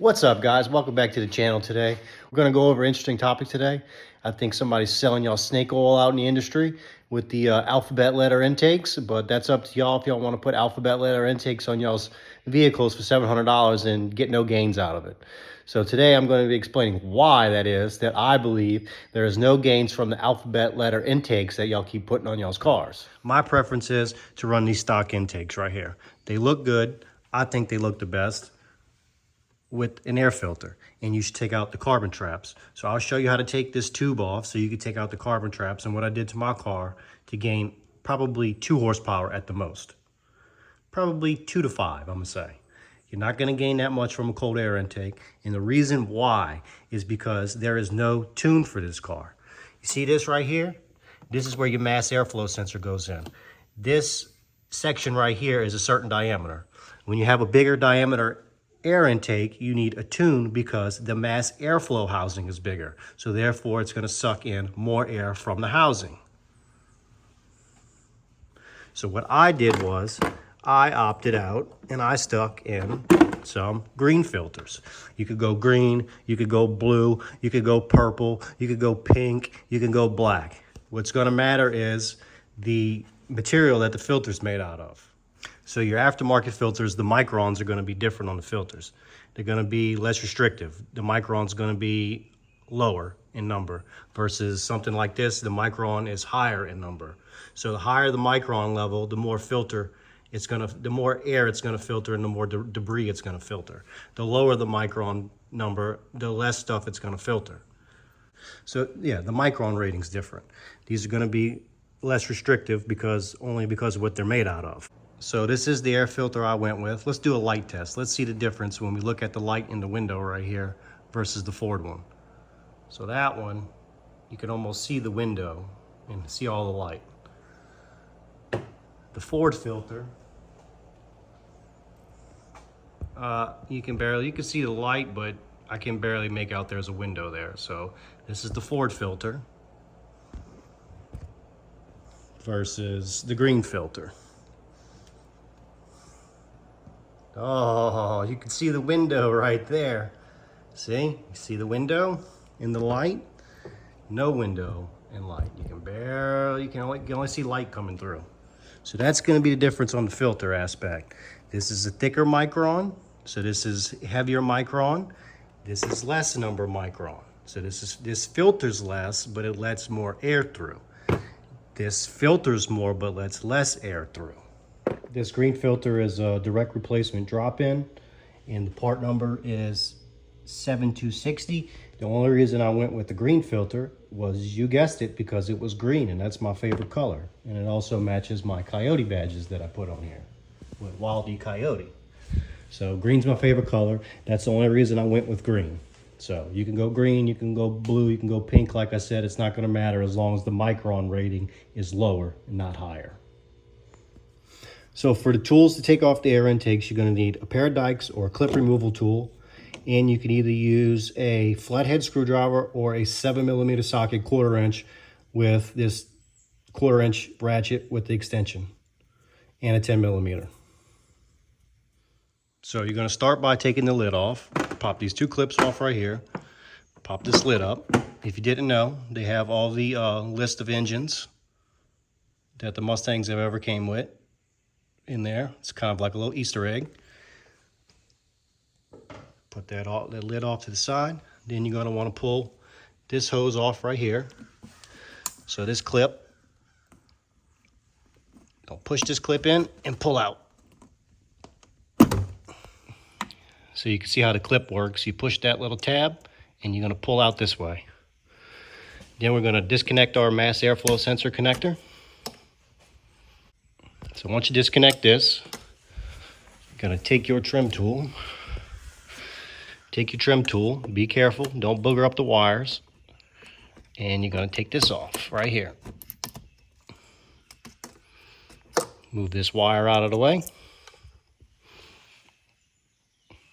What's up, guys? Welcome back to the channel today. We're going to go over an interesting topic today. I think somebody's selling y'all snake oil out in the industry with the alphabet letter intakes, but that's up to y'all if y'all want to put alphabet letter intakes on y'all's vehicles for $700 and get no gains out of it. So today I'm going to be explaining why that is, that I believe there is no gains from the alphabet letter intakes that y'all keep putting on y'all's cars. My preference is to run these stock intakes right here. They look good. I think they look the best with an air filter, and you should take out the carbon traps. So I'll show you how to take this tube off so you can take out the carbon traps and what I did to my car to gain probably 2 horsepower at the most. Probably 2 to 5, I'm gonna say. You're not gonna gain that much from a cold air intake, and the reason why is because there is no tune for this car. You see this right here? This is where your mass airflow sensor goes in. This section right here is a certain diameter. When you have a bigger diameter air intake, you need a tune because the mass airflow housing is bigger. So therefore, it's going to suck in more air from the housing. So what I did was I opted out and I stuck in some green filters. You could go green, you could go blue, you could go purple, you could go pink, you can go black. What's going to matter is the material that the filter's made out of. So your aftermarket filters, the microns are going to be different on the filters. They're going to be less restrictive. The micron's going to be lower in number versus something like this, the micron is higher in number. So the higher the micron level, the more the more air it's going to filter and the more debris it's going to filter. The lower the micron number, the less stuff it's going to filter. So yeah, the micron rating's different. These are going to be less restrictive only because of what they're made out of. So this is the air filter I went with. Let's do a light test. Let's see the difference when we look at the light in the window right here versus the Ford one. So that one, you can almost see the window and see all the light. The Ford filter, you can see the light, but I can barely make out there's a window there. So this is the Ford filter versus the green filter. Oh, you can see the window right there. See? You see the window in the light? No window in light. You can only see light coming through. So that's going to be the difference on the filter aspect. This is a thicker micron, so this is heavier micron. This is less number micron. So this filters less, but it lets more air through. This filters more, but lets less air through. This green filter is a direct replacement drop-in, and the part number is 7260. The only reason I went with the green filter was, you guessed it, because it was green, and that's my favorite color. And it also matches my coyote badges that I put on here with Wildy Coyote. So green's my favorite color. That's the only reason I went with green. So you can go green, you can go blue, you can go pink. Like I said, it's not going to matter as long as the micron rating is lower and not higher. So for the tools to take off the air intakes, you're going to need a pair of dikes or a clip removal tool. And you can either use a flathead screwdriver or a 7mm socket 1/4 inch with this 1/4 inch ratchet with the extension and a 10mm. So you're going to start by taking the lid off. Pop these 2 clips off right here. Pop this lid up. If you didn't know, they have all the list of engines that the Mustangs have ever came with in there. It's kind of like a little Easter egg. Put that lid off to the side. Then you're going to want to pull this hose off right here. So this clip, don't push this clip in and pull out. So you can see how the clip works. You push that little tab and you're going to pull out this way. Then we're going to disconnect our mass airflow sensor connector. So once you disconnect this, you're going to take your trim tool. Take your trim tool. Be careful. Don't booger up the wires. And you're going to take this off right here. Move this wire out of the way.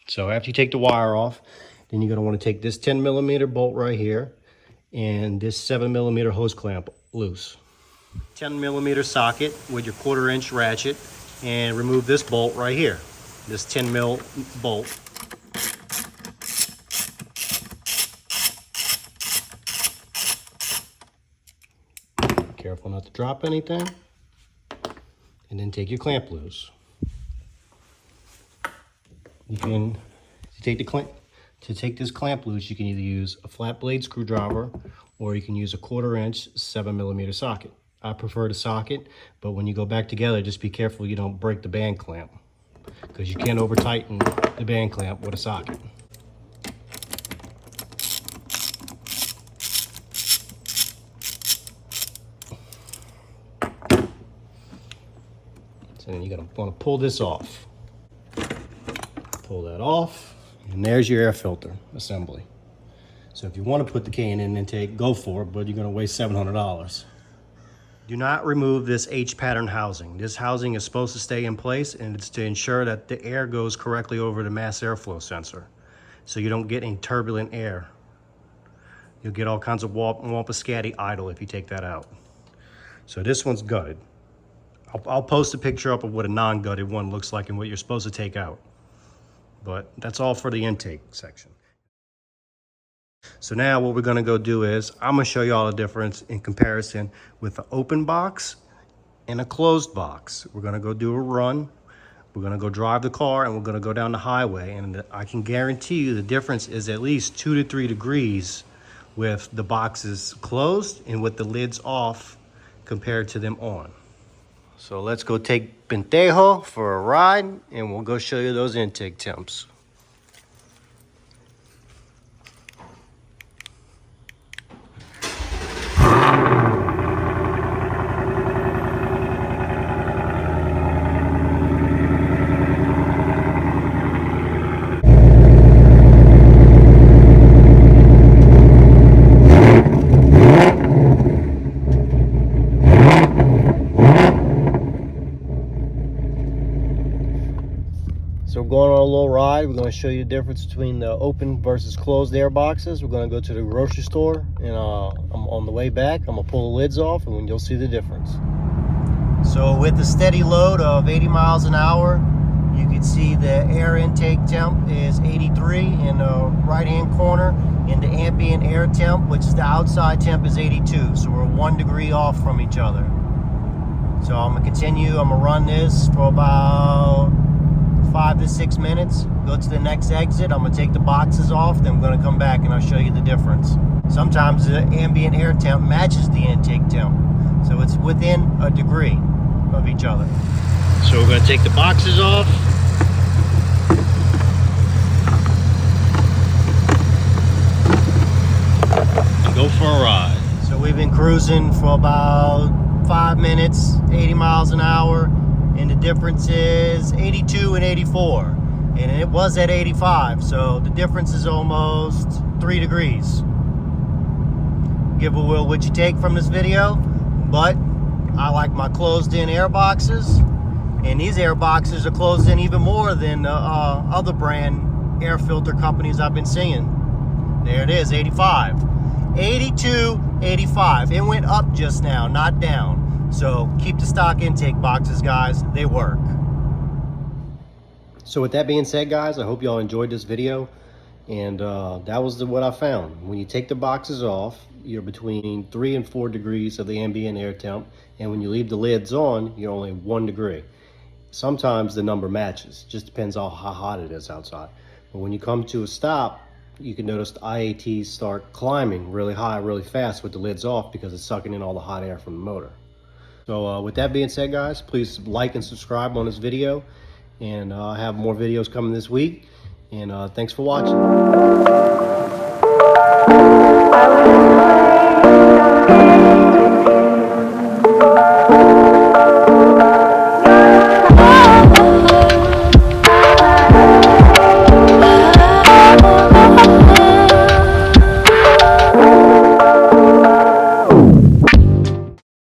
So after you take the wire off, then you're going to want to take this 10mm bolt right here and this 7mm hose clamp loose. 10mm socket with your 1/4 inch ratchet, and remove this bolt right here, this 10mm bolt. careful not to drop anything. And then take your clamp loose. You can take this clamp loose, you can either use a flat blade screwdriver or you can use a 1/4 inch 7mm socket. I prefer the socket, but when you go back together, just be careful you don't break the band clamp, because you can't over tighten the band clamp with a socket. So then you're gonna want to pull this off. Pull that off, and there's your air filter assembly. So if you want to put the K&N intake, go for it, but you're gonna waste $700. Do not remove this H pattern housing. This housing is supposed to stay in place, and it's to ensure that the air goes correctly over the mass airflow sensor, so you don't get any turbulent air. You'll get all kinds of wampuscatty idle if you take that out. So this one's gutted. I'll post a picture up of what a non-gutted one looks like and what you're supposed to take out. But that's all for the intake section. So now what we're gonna go do is, I'm gonna show you all the difference in comparison with an open box and a closed box. We're gonna go do a run. We're gonna go drive the car and we're gonna go down the highway. And I can guarantee you the difference is at least 2 to 3 degrees with the boxes closed and with the lids off compared to them on. So let's go take Pentejo for a ride and we'll go show you those intake temps. So we're going on a little ride. We're going to show you the difference between the open versus closed air boxes. We're going to go to the grocery store, and I'm on the way back. I'm going to pull the lids off, and you'll see the difference. So with a steady load of 80 miles an hour, you can see the air intake temp is 83 in the right-hand corner, and the ambient air temp, which is the outside temp, is 82. So we're 1 degree off from each other. So I'm going to continue. I'm going to run this for about 5 to 6 minutes, go to the next exit. I'm gonna take the boxes off, then I'm gonna come back and I'll show you the difference. Sometimes the ambient air temp matches the intake temp, so it's within a degree of each other. So we're gonna take the boxes off. And go for a ride. So we've been cruising for about 5 minutes, 80 miles an hour. And the difference is 82 and 84, and it was at 85, so the difference is almost 3 degrees. Give a will what you take from this video, but I like my closed-in air boxes, and these air boxes are closed in even more than other brand air filter companies I've been seeing. There it is, 85, 82, 85. It went up just now, not down. So keep the stock intake boxes, guys. They work. So with that being said, guys, I hope y'all enjoyed this video. And that was what I found. When you take the boxes off, you're between 3 and 4 degrees of the ambient air temp. And when you leave the lids on, you're only 1 degree. Sometimes the number matches. Just depends on how hot it is outside. But when you come to a stop, you can notice the IATs start climbing really high, really fast with the lids off, because it's sucking in all the hot air from the motor. So with that being said, guys, please like and subscribe on this video, and I have more videos coming this week, and thanks for watching.